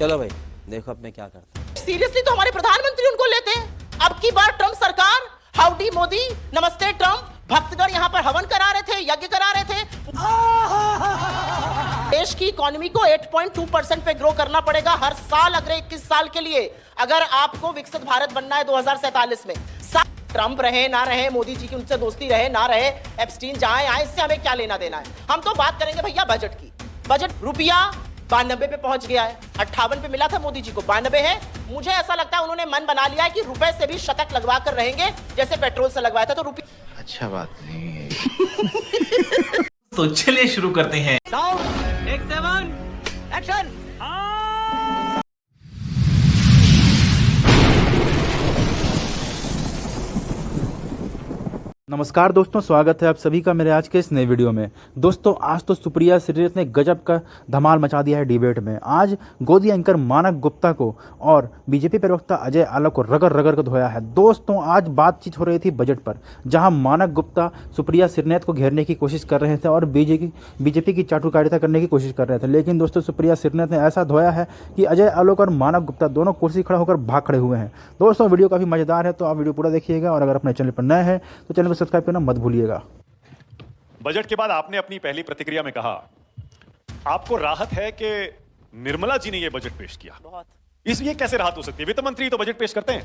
चलो भाई देखो अब मैं क्या करता हूँ। सीरियसली तो हमारे प्रधानमंत्री उनको लेते हैं। अब की बार ट्रम्प सरकार, हाउडी मोदी, नमस्ते ट्रम्प, भक्तगण यहाँ पर हवन करा रहे थे, यज्ञ करा रहे थे। देश की इकोनॉमी को 8.2% पे ग्रो करना पड़ेगा हर साल अगले 21 साल के लिए, अगर आपको विकसित भारत बनना है 2047 में। ट्रम्प रहे ना रहे, मोदी जी की उनसे दोस्ती रहे ना रहे, एप्स्टीन जाए आए, इससे हमें क्या लेना देना है। हम तो बात करेंगे भैया बजट की। बजट रुपया 92 पे पहुंच गया है, 58 पे मिला था मोदी जी को, 92 है। मुझे ऐसा लगता है उन्होंने मन बना लिया है कि रुपए से भी शतक लगवा कर रहेंगे, जैसे पेट्रोल से लगवाया था। तो रुपया अच्छा बात नहीं है। तो चलिए शुरू करते हैं। एक 7 एक्शन। नमस्कार दोस्तों, स्वागत है आप सभी का मेरे आज के इस नए वीडियो में। दोस्तों आज तो सुप्रिया श्रीनेत ने गजब का धमाल मचा दिया है डिबेट में। आज गोदी एंकर मानक गुप्ता को और बीजेपी प्रवक्ता अजय आलोक को रगड़ रगड़ कर धोया है। दोस्तों आज बातचीत हो रही थी बजट पर, जहां मानक गुप्ता सुप्रिया श्रीनेत को घेरने की कोशिश कर रहे थे और बीजेपी की चाटुकारिता करने की कोशिश कर रहे थे। लेकिन दोस्तों सुप्रिया श्रीनेत ने ऐसा धोया है कि अजय आलोक और मानक गुप्ता दोनों कुर्सी खड़ा होकर भाग खड़े हुए हैं। दोस्तों वीडियो काफ़ी मज़ेदार है, तो आप वीडियो पूरा देखिएगा और अगर अपने चैनल पर नए हैं तो चैनल को सब्सक्राइब करना मत भूलिएगा। बजट के बाद आपने अपनी पहली प्रतिक्रिया में कहा आपको राहत है कि निर्मला जी ने यह बजट पेश किया। बहुत इसलिए कैसे राहत हो सकती है? वित्त मंत्री तो बजट पेश करते हैं।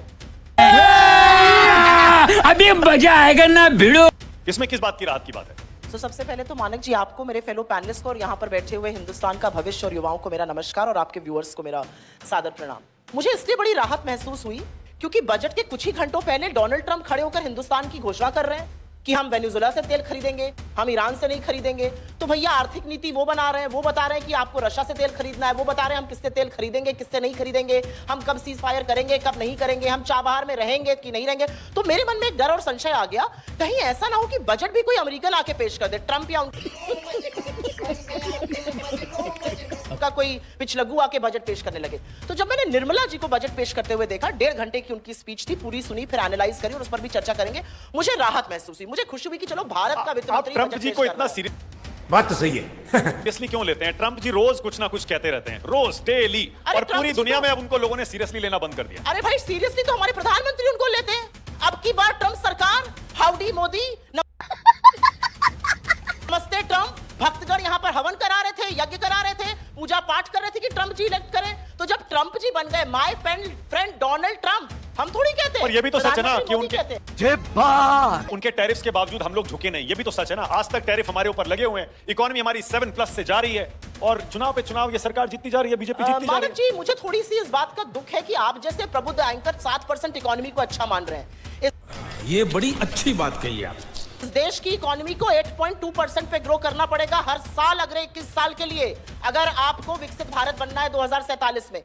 अभी मजा आएगा ना भिड़ो। इसमें किस बात की राहत की बात है? तो सबसे पहले तो मानक जी आपको, मेरे फेलो पैनलिस्ट को और यहाँ पर बैठे हुए हिंदुस्तान का भविष्य और युवाओं को मेरा नमस्कार और आपके व्यूअर्स को मेरा सादर प्रणाम। मुझे इसलिए बड़ी राहत महसूस हुई क्योंकि बजट के कुछ ही घंटों पहले डोनाल्ड ट्रंप खड़े होकर हिंदुस्तान की घोषणा कर रहे हैं कि हम वेनेजुएला से तेल खरीदेंगे, हम ईरान से नहीं खरीदेंगे। तो भैया आर्थिक नीति वो बना रहे हैं, वो बता रहे हैं कि आपको रशिया से तेल खरीदना है, वो बता रहे हैं हम किससे तेल खरीदेंगे, किससे नहीं खरीदेंगे, हम कब सीज फायर करेंगे, कब नहीं करेंगे, हम चाबहार में रहेंगे कि नहीं रहेंगे। तो मेरे मन में एक डर और संशय आ गया, कहीं ऐसा ना हो कि बजट भी कोई अमेरिकन आके पेश कर दे, ट्रंप या उनका कोई पिछलग्गू आके बजट पेश करने लगे। तो जब मैंने निर्मला जी को बजट पेश करते हुए देखा, 1.5 घंटे की उनकी स्पीच थी, पूरी सुनी, फिर एनालाइज करी और उस पर भी चर्चा करेंगे, मुझे राहत महसूस हुई। मुझे खुशी हुई कि चलो भारत का वित्त मंत्री ट्रंप जी को इतना सीरियस बात तो सही है। सीरियसली क्यों लेते हैं? ट्रंप जी रोज कुछ ना कुछ कहते रहते हैं, रोज डेली, और पूरी दुनिया में अब उनको लोगों ने सीरियसली लेना बंद कर दिया। अरे भाई सीरियसली तो हमारे प्रधानमंत्री उनको लेते हैं। अब की बार ट्रंप सरकार, हाउडी मोदी, नमस्ते ट्रंप, भक्तगण यहाँ पर हवन करा रहे थे, यज्ञ करा रहे थे, पूजा पाठ कर रहे थे कि ट्रंप जी इलेक्ट करें। तो जब ट्रंप जी बन गए माय फ्रेंड डोनाल्ड ट्रंप, हम थोड़ी कहते हैं। और ये भी तो सच है ना कि उनके टैरिफ्स के बावजूद हम लोग झुके नहीं। ये भी तो सच है ना, आज तक टैरिफ हमारे ऊपर लगे हुए हैं, इकोनॉमी हमारी 7+ से जा रही है और चुनाव पे चुनाव ये सरकार जीतती जा रही है, बीजेपी जीतती जा रही है। जी मुझे थोड़ी सी इस बात का दुख है कि आप जैसे प्रबुद्ध एंकर 7% इकोनॉमी को अच्छा मान रहे हैं। ये बड़ी अच्छी बात कही आप। इस देश की इकोनॉमी को 8.2% पे ग्रो करना पड़ेगा हर साल अगले 21 साल के लिए, अगर आपको विकसित भारत बनना है 2047 में।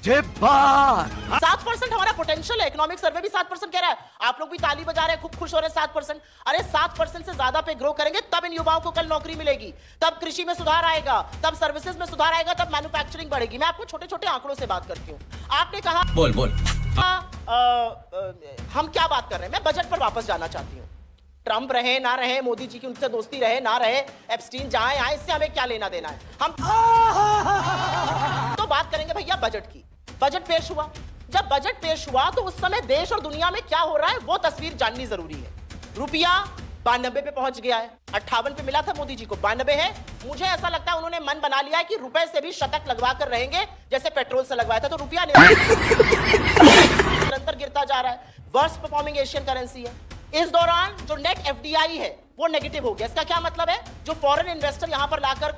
7% हमारा पोटेंशियल है। इकोनॉमिक सर्वे भी 7% कह रहा है, आप लोग भी ताली बजा रहे हैं, खूब खुश हो रहे हैं। 7%, अरे 7% से ज्यादा पे ग्रो करेंगे तब इन युवाओं को कल नौकरी मिलेगी, तब कृषि में सुधार आएगा, तब सर्विसेज में सुधार आएगा, तब मैन्युफैक्चरिंग बढ़ेगी। मैं आपको छोटे छोटे आंकड़ों से बात करती हूँ। आपने कहा बोल हम क्या बात कर रहे हैं, मैं बजट पर वापस जाना चाहती हूँ। ट्रंप रहे ना रहे, मोदी जी की उनसे दोस्ती रहे ना रहे, एप्स्टीन जाए आए, इससे हमें क्या लेना देना है। हम तो बात करेंगे भैया बजट की। बजट पेश हुआ, जब बजट पेश हुआ तो उस समय देश और दुनिया में क्या हो रहा है वो तस्वीर जाननी जरूरी है। रुपया 92 पे पहुंच गया है, 58 पे मिला था मोदी जी को, 92 है। मुझे ऐसा लगता है उन्होंने मन बना लिया है कि रुपए से भी शतक लगवा कर रहेंगे, जैसे पेट्रोल से लगवाया था। तो रुपया निरंतर गिरता जा रहा है, वर्स्ट परफॉर्मिंग एशियन करेंसी है। इस दौरान जो नेट एफडीआई है वो नेगेटिव हो गया। इसका क्या मतलब है? जो फॉरेन इन्वेस्टर यहां पर लाकर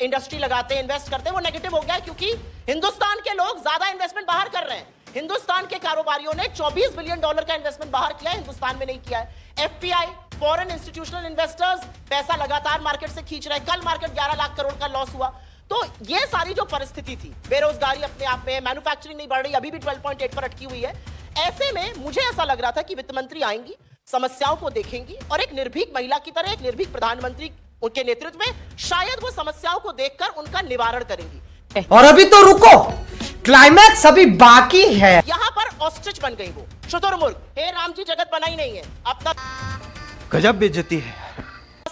इंडस्ट्री लगाते हैं, इन्वेस्ट करते हैं, वो नेगेटिव हो गया क्योंकि हिंदुस्तान के लोग ज्यादा इन्वेस्टमेंट बाहर कर रहे हैं। हिंदुस्तान के कारोबारियों ने $24 बिलियन का इन्वेस्टमेंट बाहर किया है, हिंदुस्तान में नहीं किया है। एफपीआई, फॉरेन इंस्टीट्यूशनल इन्वेस्टर्स पैसा लगातार मार्केट से खींच रहे हैं। कल मार्केट 11 लाख करोड़ का लॉस हुआ। तो ये सारी जो परिस्थिति थी, बेरोजगारी अपने आप में, मैन्युफैक्चरिंग नहीं बढ़ रही, अभी भी 12.8 पर अटकी हुई है। ऐसे में मुझे ऐसा लग रहा था कि वित्त मंत्री आएंगी, समस्याओं को देखेंगी और एक निर्भीक महिला की तरह, एक निर्भीक प्रधानमंत्री उनके नेतृत्व में शायद वो समस्याओं को देखकर उनका निवारण करेंगी। और अभी तो रुको, क्लाइमैक्स अभी बाकी है। यहाँ पर ऑस्ट्रिच बन गई वो, शुतुरमुर्ग। हे राम जी, जगत बना ही नहीं है अब तक। गजब बेइज्जती है।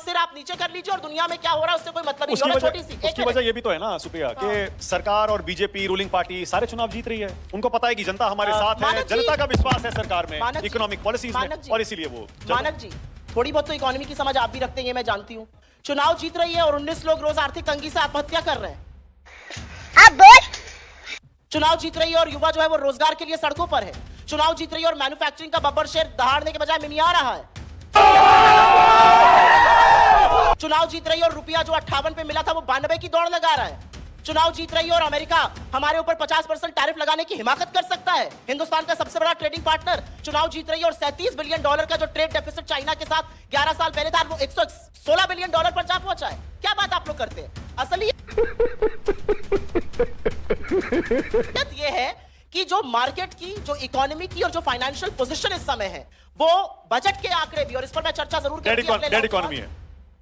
सिर आप नीचे कर लीजिए और दुनिया में क्या हो रहा है उससे कोई मतलब नहीं। छोटी सी उसकी वजह ये भी तो है ना सुप्रिया कि सरकार और बीजेपी रूलिंग पार्टी सारे चुनाव जीत रही है। उनको पता है कि जनता हमारे साथ है, जनता का विश्वास है सरकार में, इकोनॉमिक पॉलिसीज में, और इसीलिए वो। मानक जी, थोड़ी बहुत तो इकोनॉमी की समझ आप भी रखते हैं, मैं जानती हूँ। चुनाव जीत रही है और 19 लोग रोज आर्थिक तंगी से आत्महत्या कर रहे हैं। अब बोल। चुनाव जीत रही है और युवा जो है वो रोजगार के लिए सड़कों पर है। चुनाव जीत रही है और मैन्युफैक्चरिंग का बब्बर शेर दहाड़ने के बजाय मिमिया रहा है। चुनाव जीत रही है और रुपया जो 58 पे मिला था वो 92 की दौड़ लगा रहा है। चुनाव जीत रही है और अमेरिका हमारे ऊपर 50% टैरिफ लगाने की हिमाकत कर सकता है, हिंदुस्तान का सबसे बड़ा ट्रेडिंग पार्टनर। चुनाव जीत रही है और $37 बिलियन का जो ट्रेड डेफिसिट चाइना के साथ 11 साल पहले था वो $116 बिलियन पर जा पहुंचा है। क्या बात आप लोग करते हैं? असलियत ये है कि जो मार्केट की, जो इकोनॉमी की और जो फाइनेंशियल पोजीशन इस समय है वो बजट के आंकड़े भी, और इस पर मैं चर्चा जरूर करूंगा। डेड इकोनॉमी है।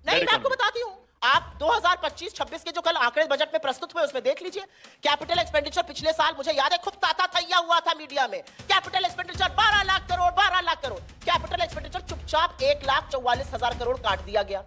नहीं, मैं आपको बताती हूं, आप 2025-26 के जो कल आंकड़े बजट में प्रस्तुत हुए उसमें देख लीजिए। कैपिटल एक्सपेंडिचर पिछले साल मुझे याद है खूब ताता थैया हुआ था मीडिया में। Capital expenditure 12 lakh crore, 12 lakh crore. Capital expenditure चुपचाप 1,44,000 करोड़ काट दिया गया।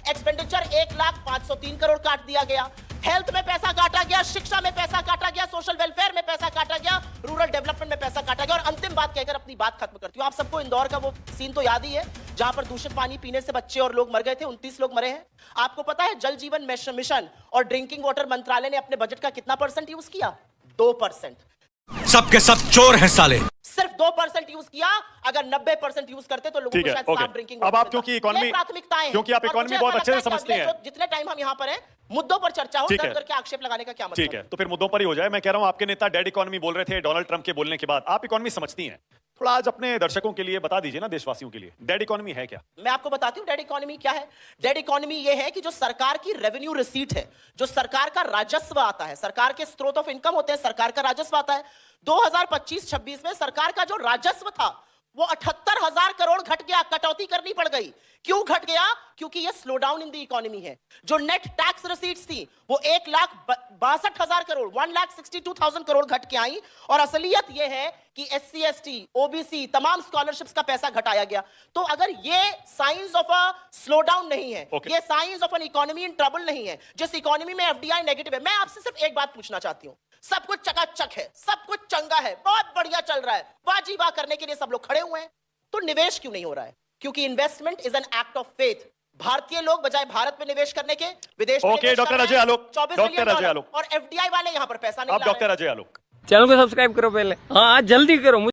एक्सपेंडिचर 1,05,03 करोड़ काट दिया गया। हेल्थ में पैसा काटा गया, शिक्षा में पैसा काटा गया, सोशल वेलफेयर में पैसा काटा गया, रूरल डेवलपमेंट में पैसा काटा गया। और अंतिम बात कहकर अपनी बात खत्म करती हूं। आप सबको इंदौर का वो सीन तो याद ही है जहां पर दूषित पानी पीने से बच्चे और लोग मर गए थे, 29 लोग मरे हैं। आपको पता है जल जीवन मिशन और ड्रिंकिंग वाटर मंत्रालय ने अपने बजट का कितना % यूज किया? 2%। सबके सब चोर हैं साले। सिर्फ 2% यूज किया। अगर 90% यूज करते तो लोगों को शायद साफ ड्रिंकिंग वाटर। अब आप क्योंकि इकोनॉमी प्राथमिकताएं, क्योंकि आप इकोनॉमी बहुत अच्छे से समझते हैं, जितने टाइम हम यहाँ पर हैं मुद्दों पर चर्चा हो, डर करके आक्षेप लगाने का क्या मतलब? ठीक है, तो फिर मुद्दों पर ही हो जाए। मैं कह रहा हूं आपके नेता डेड इकोनॉमी बोल रहे थे डोनाल्ड ट्रंप के बोलने के बाद। आप इकोनॉमी समझती हैं, थोड़ा आज अपने दर्शकों के लिए बता दीजिए ना, देशवासियों के लिए डेड इकोनॉमी है क्या? मैं आपको बताती हूं डेड इकोनॉमी क्या है। डेड इकोनॉमी ये है कि जो सरकार की रेवेन्यू रिसीट है, जो सरकार का राजस्व आता है, सरकार के स्रोत ऑफ इनकम होते हैं, सरकार का राजस्व आता है। 2025-26 में सरकार का जो राजस्व था वो 78,000 करोड़ घट गया, कटौती करनी पड़ गई। क्यों घट गया? क्योंकि ये slow down in the economy है। जो नेट टैक्स रिसीट्स थी वो 1,62,000 करोड़, 1,62,000 करोड़ घट के आई। और असलियत ये है कि SC ST OBC तमाम स्कॉलरशिप्स का पैसा घटाया गया। तो अगर ये science of a slow down नहीं है, ये science of an economy in trouble नहीं है, जिस इकोनॉमी में FDI नेगेटिव है। मैं आपसे सिर्फ एक बात पूछना चाहती हूं, सब कुछ चकाचक है, सब कुछ चंगा है, बहुत बढ़िया चल रहा है, वाह वाह करने के लिए सब लोग खड़े हुए हैं, तो निवेश क्यों नहीं हो रहा है? क्योंकि investment is an act of faith. भारतीय लोग बजाय भारत में निवेश करने के विदेश में okay, doctor Ajay Alok, 24 doctor Ajay Alok, और FDI वाले यहां पर पैसा नहीं ला रहे हैं। डॉक्टर अजय आलोक चैनल को सब्सक्राइब करो पहले। हाँ जल्दी करो।